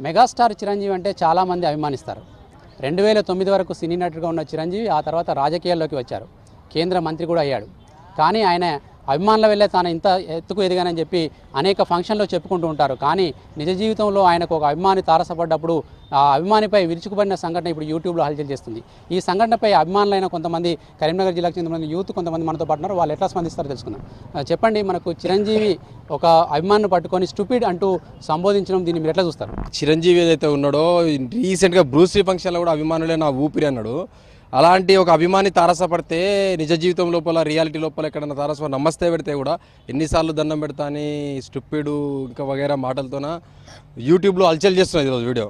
Megastar Chiranjeevi అంటే చాలామంది అభిమానిస్తారు. 2009 వరకు సినీ నటుడిగా ఉన్న చిరంజీవి ఆ తర్వాత రాజకీయాల్లోకి వచ్చారు. కేంద్ర మంత్రి కూడా అయ్యాడు. కానీ ఆయన అభిమానుల వెళ్ళే తాను ఇంత ఎత్తుకు ఎదిగానని చెప్పి అనేక ఫంక్షన్లో చెప్పుకుంటూ ఉంటారు. కానీ నిజ జీవితంలో ఆయనకు ఒక అభిమాని తారసపడ్డప్పుడు ఆ అభిమానిపై విరుచుకుపడిన సంఘటన ఇప్పుడు యూట్యూబ్లో హల్చల్ చేస్తుంది. ఈ సంఘటనపై అభిమానులైన కొంతమంది కరీంనగర్ జిల్లాకు చెందిన యూత్ కొంతమంది మనతో పాటున్నారు. వాళ్ళు ఎట్లా స్పందిస్తారో తెలుసుకుందాం. చెప్పండి, మనకు చిరంజీవి ఒక అభిమానిని పట్టుకొని స్టూపిడ్ అంటూ సంబోధించడం, దీన్ని మీరు ఎట్లా చూస్తారు? చిరంజీవి ఏదైతే ఉన్నాడో రీసెంట్గా బ్రూస్లీ ఫంక్షన్లో కూడా అభిమానులే నా ఊపిరి అన్నాడు. అలాంటి ఒక అభిమాని తారసపడితే నిజ జీవితం లోపల రియాలిటీ లోపల ఎక్కడన్నా తారస నమస్తే పెడితే కూడా ఎన్నిసార్లు దండం పెడతా అని స్టూపిడు ఇంకా వగైరా మాటలతోన యూట్యూబ్లో హల్చల్ చేస్తున్నది ఈరోజు వీడియో.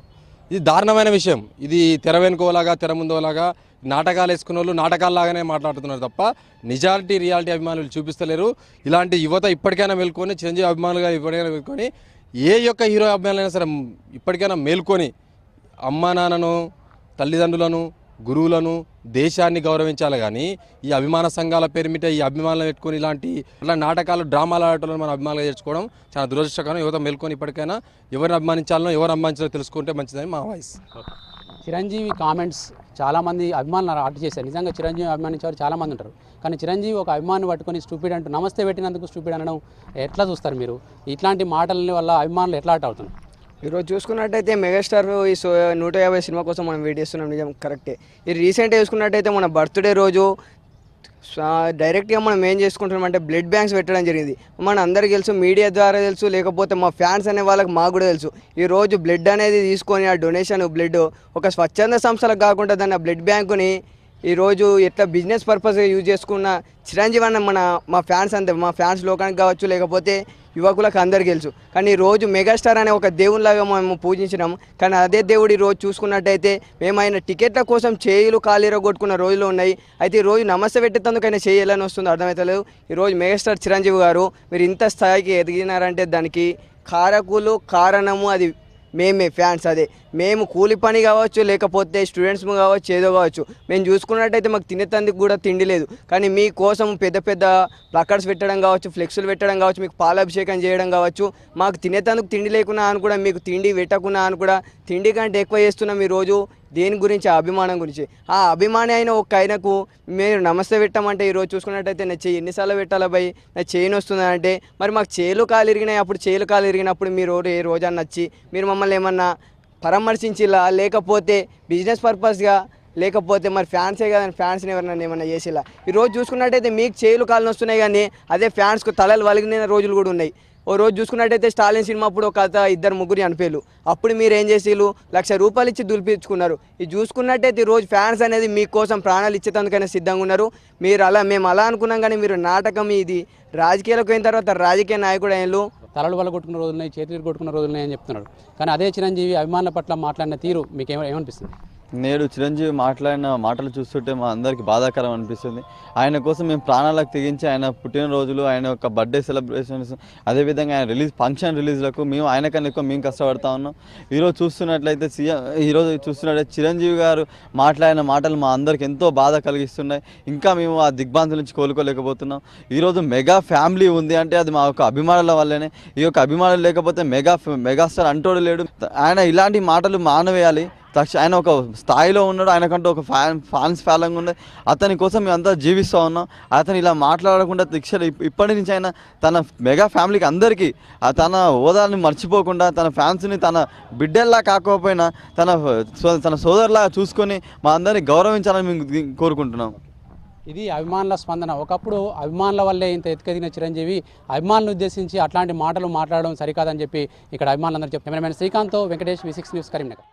ఇది దారుణమైన విషయం. ఇది తెర వెనుకోలాగా తెర ముందోలాగా నాటకాలు వేసుకున్న వాళ్ళు నాటకాల్లాగానే మాట్లాడుతున్నారు తప్ప నిజాలిటీ రియాలిటీ అభిమానులు చూపిస్తలేరు. ఇలాంటి యువత ఇప్పటికైనా మేల్కొని, చిరంజీవి అభిమానులుగా ఇప్పటికైనా మేల్కొని, ఏ యొక్క హీరో అభిమానులైనా సరే ఇప్పటికైనా మేల్కొని అమ్మా నాన్నను, తల్లిదండ్రులను, గురువులను, దేశాన్ని గౌరవించాలి. కానీ ఈ అభిమాన సంఘాల పేరు మీద ఈ అభిమానులు పెట్టుకొని ఇలాంటి నాటకాలు, డ్రామాలు ఆడటంలో మన అభిమానులు చేర్చుకోవడం చాలా దురదృష్టకరం. యువత మేల్కొని ఇప్పటికైనా ఎవరిని అభిమానించాలనో ఎవరు అభిమానించాలో తెలుసుకుంటే మంచిదని మా వాయిస్. చిరంజీవి కామెంట్స్ చాలామంది అభిమానులు ఆర్ట్ చేశారు. నిజంగా చిరంజీవి అభిమానించేవారు చాలామంది ఉంటారు. కానీ చిరంజీవి ఒక అభిమాని పట్టుకొని స్టూపిడ్ అంటూ నమస్తే పెట్టినందుకు స్టూపిడ్ అనడం ఎట్లా చూస్తారు మీరు? ఇట్లాంటి మాటల వల్ల అభిమానులు ఎట్లా ఆట అవుతున్నారు? ఈరోజు చూసుకున్నట్టయితే మెగాస్టార్ ఈ 150 సినిమా కోసం మనం వెయిట్ చేస్తున్నాం. నిజం కరెక్టే. ఈ రీసెంట్గా చూసుకున్నట్టయితే మన బర్త్డే రోజు డైరెక్ట్గా మనం ఏం చేసుకుంటున్నాం అంటే బ్లడ్ బ్యాంక్స్ పెట్టడం జరిగింది. మన అందరికీ తెలుసు, మీడియా ద్వారా తెలుసు, లేకపోతే మా ఫ్యాన్స్ అనే వాళ్ళకి మాకు కూడా తెలుసు. ఈరోజు బ్లడ్ అనేది తీసుకొని ఆ డొనేషన్ బ్లడ్ ఒక స్వచ్ఛంద సంస్థలకు కాకుండా దాన్ని ఆ బ్లడ్ బ్యాంకుని ఈరోజు ఎట్లా బిజినెస్ పర్పస్గా యూజ్ చేసుకున్న చిరంజీవి అన్న మా ఫ్యాన్స్ అంతే, మా ఫ్యాన్స్ లోకానికి కావచ్చు, లేకపోతే యువకులకు అందరికీ తెలుసు. కానీ ఈరోజు మెగాస్టార్ అనే ఒక దేవునిలాగా మేము పూజించినాము. కానీ అదే దేవుడు ఈరోజు చూసుకున్నట్టయితే మేము ఆయన టికెట్ల కోసం చేయులు కాలీర కొట్టుకున్న రోజులు ఉన్నాయి. అయితే ఈరోజు నమస్తే పెట్టేందుకు ఆయన చేయాలని వస్తుంది అర్థమవుతలేదు. ఈరోజు మెగాస్టార్ చిరంజీవి గారు మీరు ఇంత స్థాయికి ఎదిగినారంటే దానికి కారణము అది మేమే ఫ్యాన్స్. అదే మేము కూలి పని కావచ్చు, లేకపోతే స్టూడెంట్స్ కావచ్చు, ఏదో కావచ్చు. మేము చూసుకున్నట్టయితే మాకు తినేతందుకు కూడా తిండి లేదు. కానీ మీకోసం పెద్ద పెద్ద ప్లక్కర్స్ పెట్టడం కావచ్చు, ఫ్లెక్సులు పెట్టడం కావచ్చు, మీకు పాలాభిషేకం చేయడం కావచ్చు. మాకు తినేతందుకు తిండి లేకున్నా అని కూడా, మీకు తిండి పెట్టకున్నా అని కూడా, తిండి కంటే ఎక్కువ చేస్తున్నాం ఈరోజు. దేని గురించి? ఆ అభిమానం గురించి. ఆ అభిమాని అయిన ఒక ఆయనకు మీరు నమస్తే పెట్టమంటే ఈరోజు చూసుకున్నట్టయితే నా చెయ్యి ఎన్నిసార్లు పెట్టాలా భయ్, నా చేయని వస్తుందంటే మరి మాకు చేలు కాలు ఇరిగినాయి. అప్పుడు చేలు కాలు ఇరిగినప్పుడు మీరు ఏ రోజన్నా వచ్చి మీరు మమ్మల్ని ఏమన్నా పరామర్శించిలా, లేకపోతే బిజినెస్ పర్పస్గా, లేకపోతే మరి ఫ్యాన్సే కదా, ఫ్యాన్స్ని ఎవరన్నా ఏమన్నా చేసేలా. ఈరోజు చూసుకున్నట్టయితే మీకు చేలు కాళ్ళు వస్తున్నాయి, కానీ అదే ఫ్యాన్స్కు తలలు వలిగిన రోజులు కూడా ఉన్నాయి. ఓ రోజు చూసుకున్నట్టయితే స్టాలిన్ సినిమా అప్పుడు ఒక 2-3 చనిపోయారు. అప్పుడు మీరు ఏం చేసేళ్ళు? ₹1,00,000 ఇచ్చి దులిపించుకున్నారు. ఇది చూసుకున్నట్టయితే ఈరోజు ఫ్యాన్స్ అనేది మీకోసం ప్రాణాలు ఇచ్చేందుకైనా సిద్ధంగా ఉన్నారు. మేము అలా అనుకున్నాం, కానీ మీరు నాటకం ఇది. రాజకీయాలకు పోయిన తర్వాత రాజకీయ నాయకుడు అయ్యారు. తలలు వల్ల కొట్టుకున్న రోజులున్నాయి, చేతులు కొట్టుకున్న రోజులున్నాయి అని చెప్తున్నాడు. కానీ అదే చిరంజీవి అభిమానుల పట్ల మాట్లాడిన తీరు మీకు ఏమనిపిస్తుంది? నేడు చిరంజీవి మాట్లాడిన మాటలు చూస్తుంటే మా అందరికీ బాధాకరం అనిపిస్తుంది. ఆయన కోసం మేము ప్రాణాలకు తెగించి ఆయన పుట్టినరోజులు, ఆయన యొక్క బర్త్డే సెలబ్రేషన్స్, అదేవిధంగా ఆయన ఫంక్షన్ రిలీజ్లకు మేము ఆయన కన్నా ఎక్కువ మేము కష్టపడతా ఉన్నాం. ఈరోజు చూస్తున్నట్లయితే చిరంజీవి గారు మాట్లాడిన మాటలు మా అందరికి ఎంతో బాధ కలిగిస్తున్నాయి. ఇంకా మేము ఆ దిగ్భ్రాంతి నుంచి కోలుకోలేకపోతున్నాం. ఈరోజు మెగా ఫ్యామిలీ ఉంది అంటే అది మా యొక్క అభిమానుల వల్లనే. ఈ యొక్క అభిమానులు లేకపోతే మెగాస్టార్ అంటోడు లేడు. ఆయన ఇలాంటి మాటలు మానవేయాలి. ఆయన ఒక స్థాయిలో ఉన్నాడు, ఆయనకంటూ ఒక ఫ్యాన్స్ ఫాలోయింగ్ ఉంది. అతని కోసం మేమంతా జీవిస్తూ ఉన్నాం. అతను ఇలా మాట్లాడకుండా ఇప్పటి నుంచి ఆయన తన మెగా ఫ్యామిలీకి అందరికీ తన హోదాని మర్చిపోకుండా, తన ఫ్యాన్స్ని తన బిడ్డల్లా కాకపోయినా తన సోదరులా చూసుకొని మా అందరినీ గౌరవించాలని మేము కోరుకుంటున్నాం. ఇది అభిమానుల స్పందన. ఒకప్పుడు అభిమానుల వల్లే ఇంత ఎత్తుకెదిగిన చిరంజీవి అభిమానులను ఉద్దేశించి అట్లాంటి మాటలు మాట్లాడడం సరికాదని చెప్పి ఇక్కడ అభిమానులందరూ చెప్తారు. కెమెరామెన్ శ్రీకాంత్తో వెంకటేష్, V6 న్యూస్, కరీంనగర్.